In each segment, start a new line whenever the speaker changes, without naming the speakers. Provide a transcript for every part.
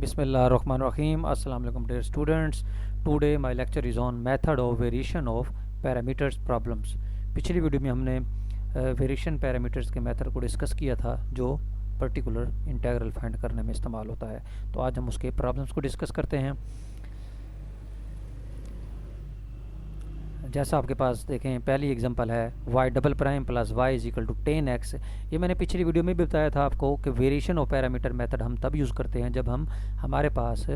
Bismillahirrahmanirrahim. Assalamu alaikum dear students. Today my lecture is on method of variation of parameters problems. पिछली video में हमने variation parameters के method को discuss किया था जो पर्टिकुलर इंटीग्रल फाइंड करने में इस्तेमाल होता है। तो आज हम उसके प्रॉब्लम्स को डिस्कस करते हैं। जैसा आपके पास देखें, पहली एग्जांपल है y double prime plus Y is equal to 10x। ये मैंने पिछली वीडियो में भी बताया था आपको कि वेरिएशन ऑफ पैरामीटर मेथड हम तब यूज़ करते हैं जब हमारे पास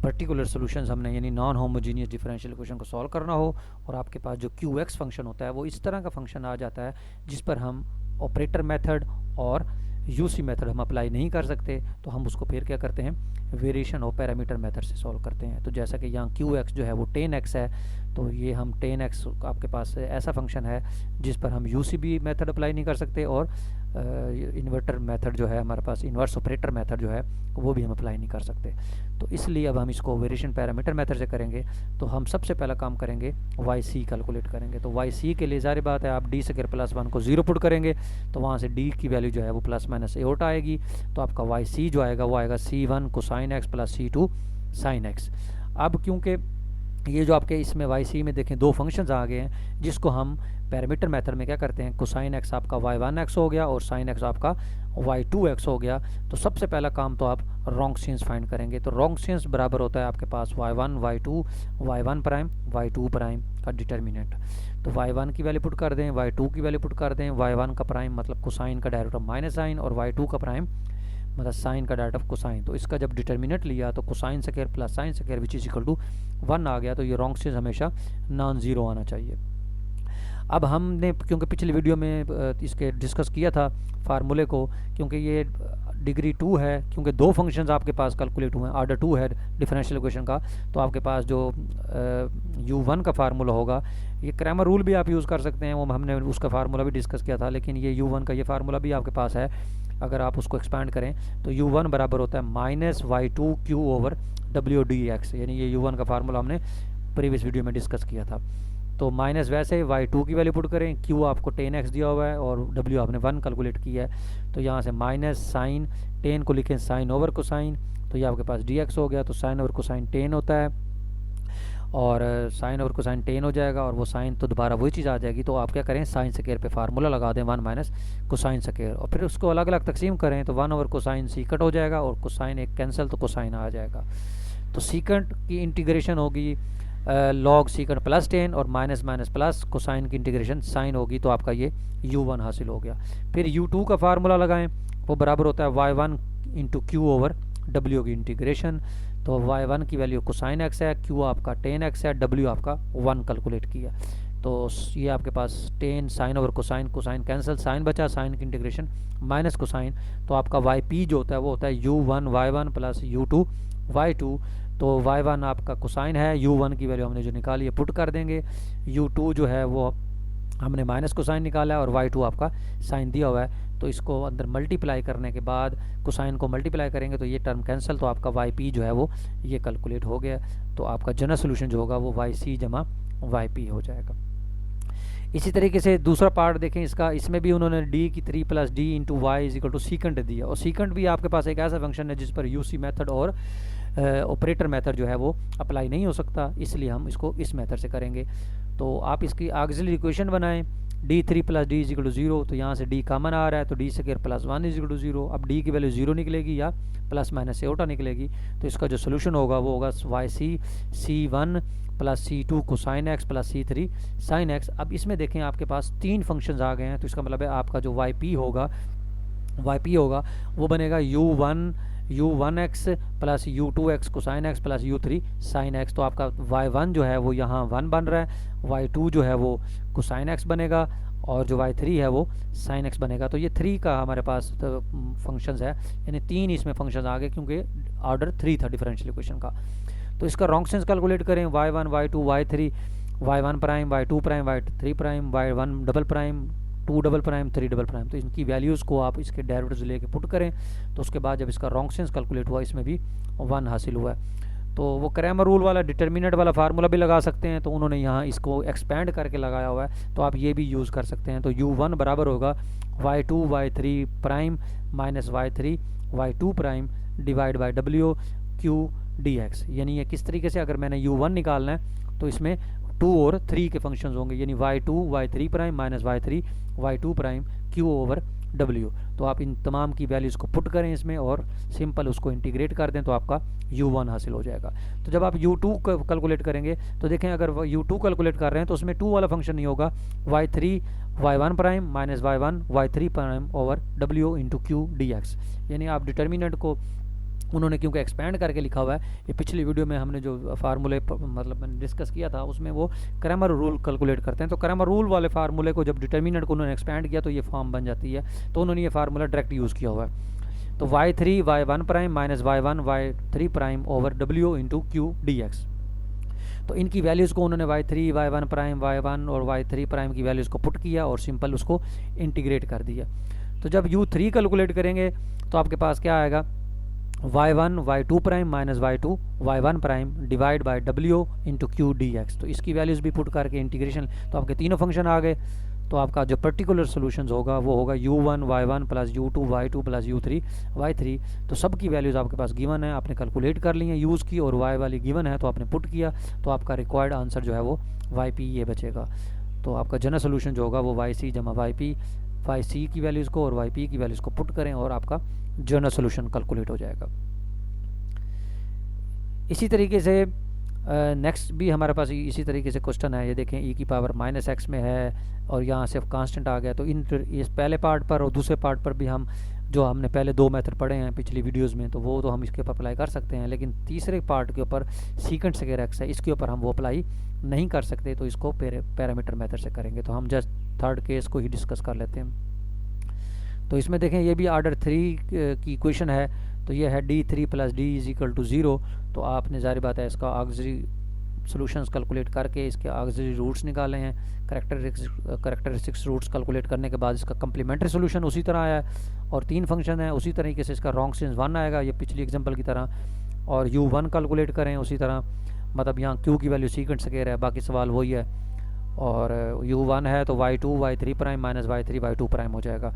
पर्टिकुलर सॉल्यूशंस हमने यानी नॉन होमोजीनियस डिफरेंशियल इक्वेशन को सॉल्व करना हो और आपके पास जो QX फंक्शन होता है वो इस तरह का फंक्शन आ जाता है जिस पर हम ऑपरेटर मेथड और यूसी मेथड हम अप्लाई नहीं कर सकते, तो हम उसको फिर क्या करते हैं, वेरिएशन ऑफ पैरामीटर मेथड से सॉल्व करते हैं। तो जैसा कि यहाँ QX जो है वो 10x है, तो ये हम 10x आपके पास ऐसा फंक्शन है जिस पर हम यूसी भी मेथड अप्लाई नहीं कर सकते और इन्वर्टर मेथड जो है हमारे पास, इन्वर्स ऑपरेटर मेथड जो है वो भी हम अप्लाई नहीं कर सकते। तो इसलिए अब हम इसको वेरिएशन पैरामीटर मेथड से करेंगे। तो हम सबसे पहला काम करेंगे YC कैलकुलेट करेंगे। तो YC के लिए ज़ाहिर बात है आप d स्क्वायर प्लस 1 को 0 पुट करेंगे तो वहाँ से d की वैल्यू जो है वो प्लस माइनस एट आएगी। तो आपका YC जो आएगा वो आएगा C1 cosine x plus C2 sine x। अब क्योंकि ये जो आपके इसमें YC में देखें दो फंक्शंस आ गए हैं जिसको हम पैरामीटर मेथड में क्या करते हैं, कोसाइन x आपका y1x हो गया और साइन x आपका y2x हो गया। तो सबसे पहला काम तो आप रोंगसियंस फाइंड करेंगे। तो रोंगसियंस बराबर होता है आपके पास y1 y2 y1 prime y2 prime का डिटर्मिनेंट। तो y1 की वैल्यू पुट कर दें, y2 की वैल्यू पुट कर दें। y1 का प्राइम मतलब कोसाइन का डायरेक्ट माइनस साइन और y2 का प्राइम मतलब साइन का डायरेक्ट ऑफ कोसाइन। तो इसका जब डिटर्मिनेंट लिया तो cosine square plus sine square which is equal to 1 आ गया। तो ये रोंगसियंस हमेशा नॉन ज़ीरो आना चाहिए। अब हमने क्योंकि पिछली वीडियो में इसके डिस्कस किया था फार्मूले को, क्योंकि ये डिग्री 2 है, क्योंकि दो फंक्शंस आपके पास कैलकुलेट हुए हैं, ऑर्डर 2 है डिफरेंशियल इक्वेशन का, तो आपके पास जो u1 का फार्मूला होगा, ये क्रैमर रूल भी आप यूज़ कर सकते हैं, वो हमने उसका फार्मूला भी डिस्कस किया था, लेकिन ये u1 का ये फार्मूला भी आपके पास है। अगर आप उसको एक्सपैंड करें तो u1 बराबर होता है माइनस y2q ओवर w/dx, यानी ये u1 का फार्मूला हमने प्रीवियस वीडियो में डिस्कस किया था। तो माइनस वैसे y2 की वैल्यू पुट करें, q आपको 10x दिया हुआ है और w आपने 1 कैलकुलेट किया है। तो यहाँ से माइनस साइन 10 को लिखें साइन ओवर कोसाइन, तो ये आपके पास dx हो गया। तो साइन ओवर कोसाइन 10 होता है और साइन ओवर कोसाइन 10 हो जाएगा और वो साइन तो दोबारा वही चीज़ आ जाएगी। तो आप क्या करें, साइन स्क्वायर पे फार्मूला लगा दें 1 माइनस कोसाइन स्क्वायर और फिर उसको अलग अलग तकसीम करें। तो 1 ओवर कोसाइन सी कट हो जाएगा और कोसाइन एक कैंसिल, तो कोसाइन आ जाएगा। तो सीकंट की इंटीग्रेशन होगी लॉग सीकंट प्लस 10 और माइनस माइनस प्लस कोसाइन की इंटीग्रेशन साइन होगी। तो आपका ये u1 हासिल हो गया। फिर u2 का फार्मूला लगाएं, वो बराबर होता है y1 into Q over w की इंटीग्रेशन। तो y1 की वैल्यू कोसाइन x है, q आपका 10x है, w आपका 1 कैलकुलेट किया। तो ये आपके पास 10 sine over cosine, cosine cancel, sine बचा, साइन की इंटीग्रेशन माइनस कोसाइन। तो आपका yp जो होता है वो होता है u1 y1 plus u2 y2। तो y1 आपका कोसाइन है, u1 की वैल्यू हमने जो निकाली है पुट कर देंगे, u2 जो है वो हमने माइनस कोसाइन निकाला है और y2 आपका साइन दिया हुआ है। तो इसको अंदर मल्टीप्लाई करने के बाद कोसाइन को मल्टीप्लाई करेंगे तो ये टर्म कैंसिल, तो आपका yp जो है वो ये कैलकुलेट हो गया। तो आपका जनरल सोल्यूशन जो होगा वो yc जमा yp हो जाएगा। इसी तरीके से दूसरा पार्ट देखें इसका, इसमें भी उन्होंने d की 3 प्लस D into Y is equal to secant दिया और सीकंट भी आपके पास एक ऐसा फंक्शन है जिस पर यूसी मेथड और ऑपरेटर मेथड जो है वो अप्लाई नहीं हो सकता, इसलिए हम इसको इस मेथड से करेंगे। तो आप इसकी ऑक्सिलरी इक्वेशन बनाएं, d3 plus D is equal to 0। तो यहाँ से d कॉमन आ रहा है तो d square plus 1 is equal to 0। अब d की वैल्यू 0 निकलेगी या प्लस माइनस एटा निकलेगी। तो इसका जो सोल्यूशन होगा वो होगा YC C1 plus C2 cosine x plus C3 sine x। अब इसमें देखें आपके पास तीन फंक्शंस आ गए हैं, तो इसका मतलब है आपका जो YP होगा वो बनेगा u1x plus u2x cosine x plus u3 sine x। तो आपका y1 जो है वो यहाँ 1 बन रहा है, y2 जो है वो कोसाइन x बनेगा और जो y3 है वो साइन x बनेगा। तो ये 3 का हमारे पास तो फंक्शंस है, यानी 3 इसमें फंक्शंस आ गए क्योंकि ऑर्डर 3 था डिफरेंशियल इक्वेशन का। तो इसका रोंगसियंस कैलकुलेट करें, y1 y2 y3 y1 prime y2 prime y3 prime y1 double prime 2 double prime 3 double prime. तो इनकी वैल्यूज़ को आप इसके डेरिवेटिव्स लेके पुट करें। तो उसके बाद जब इसका रोंगसियंस कैलकुलेट हुआ इसमें भी 1 हासिल हुआ है। तो वो क्रैमर रूल वाला डिटर्मिनेंट वाला फार्मूला भी लगा सकते हैं, तो उन्होंने यहाँ इसको एक्सपेंड करके लगाया हुआ है, तो आप ये भी यूज़ कर सकते हैं। तो u1 बराबर होगा y2 y3 prime minus y3 y2 prime divide by w q dx। यानी ये किस तरीके से, अगर मैंने u1 निकालना है तो इसमें 2 और 3 के फंक्शंस होंगे, यानी y2 y3 prime minus y3 y2 prime q over w। तो आप इन तमाम की वैल्यूज़ को पुट करें इसमें और सिंपल उसको इंटीग्रेट कर दें तो आपका u1 हासिल हो जाएगा। तो जब आप u2 कैलकुलेट करेंगे तो देखें, अगर u2 कैलकुलेट कर रहे हैं तो उसमें 2 वाला फंक्शन नहीं होगा, y3 y1 prime minus y1 y3 prime over w into Q dx। यानी आप डिटर्मिनेंट को उन्होंने क्योंकि एक्सपेंड करके लिखा हुआ है, ये पिछली वीडियो में हमने जो फार्मूले मतलब मैंने डिस्कस किया था उसमें वो क्रैमर रूल कैलकुलेट करते हैं। तो क्रैमर रूल वाले फार्मूले को जब डिटर्मिनेंट को उन्होंने एक्सपेंड किया तो ये फॉर्म बन जाती है, तो उन्होंने ये फार्मूला डायरेक्ट यूज़ किया हुआ है। तो y3 y1 prime minus y1 y3 prime over w into Q dx। तो इनकी वैल्यूज़ को उन्होंने y3 y1 प्राइम y1 और y3 प्राइम की वैल्यूज़ को पुट किया और सिंपल उसको इंटीग्रेट कर दिया। तो जब u3 कैलकुलेट करेंगे तो आपके पास क्या आएगा, y1 y2 prime minus y2 y1 prime divide by w into Q dx। तो इसकी वैल्यूज़ भी पुट करके इंटीग्रेशन, तो आपके तीनों फंक्शन आ गए। तो आपका जो पर्टिकुलर सोल्यूशन होगा वो होगा u1 y1 plus u2 y2 plus u3 y3। तो सब की वैल्यूज़ आपके पास गिवन है, आपने कैलकुलेट कर ली है, यूज़ की, और y वाली गिवन है तो आपने पुट किया, तो आपका रिक्वायर्ड आंसर जो है वो yp ये बचेगा। तो आपका जनरल सोल्यूशन जो होगा वो yc जमा yp, yc की वैल्यूज़ को और yp की वैल्यूज़ को पुट करें और आपका जनरल सोल्यूशन कैलकुलेट हो जाएगा। इसी तरीके से नेक्स्ट भी हमारे पास इसी तरीके से क्वेश्चन है, ये देखें e की पावर माइनस एक्स में है और यहाँ से कांस्टेंट आ गया। तो इस पहले पार्ट पर और दूसरे पार्ट पर भी हम जो हमने पहले 2 मेथड पढ़े हैं पिछली वीडियोस में, तो वो तो हम इसके ऊपर अप्लाई कर सकते हैं, लेकिन तीसरे पार्ट के ऊपर सीकेंट स्क्वायर एक्स है, इसके ऊपर हम वो अप्लाई नहीं कर सकते, तो इसको पैरामीटर मेथड से करेंगे। तो हम जस्ट थर्ड केस को ही डिस्कस कर लेते हैं। तो इसमें देखें ये भी ऑर्डर 3 की क्वेश्चन है, तो ये है d3 plus D is equal to 0। तो आपने जाहिर बात है इसका ऑक्सिलरी सॉल्यूशंस कैलकुलेट करके इसके ऑक्सिलरी रूट्स निकाले हैं, करेक्टरिस्टिक्स रूट्स कैलकुलेट करने के बाद इसका कम्प्लीमेंट्री सॉल्यूशन उसी तरह आया है, और 3 फंक्शन है उसी तरीके से इसका रॉन्गस्टेंस 1 आएगा, ये पिछली एग्जांपल की तरह। और u1 कैलकुलेट करें उसी तरह, मतलब यहाँ q की वैल्यू सीकेंट स्क्वायर है, बाकी सवाल वही है। और u1 है तो y2 y3 prime minus y3 y2 prime हो जाएगा,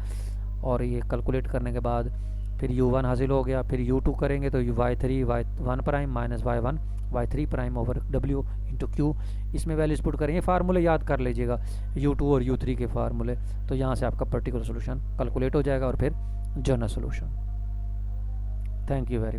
और ये कैलकुलेट करने के बाद फिर u1 हासिल हो गया। फिर u2 करेंगे तो y3 y1 prime minus y1 y3 prime over w into Q, इसमें वैल्यूज पुट करें। ये फार्मूले याद कर लीजिएगा u2 और u3 के फार्मूले, तो यहाँ से आपका पर्टिकुलर सोल्यूशन कैलकुलेट हो जाएगा और फिर general solution. Thank you very much.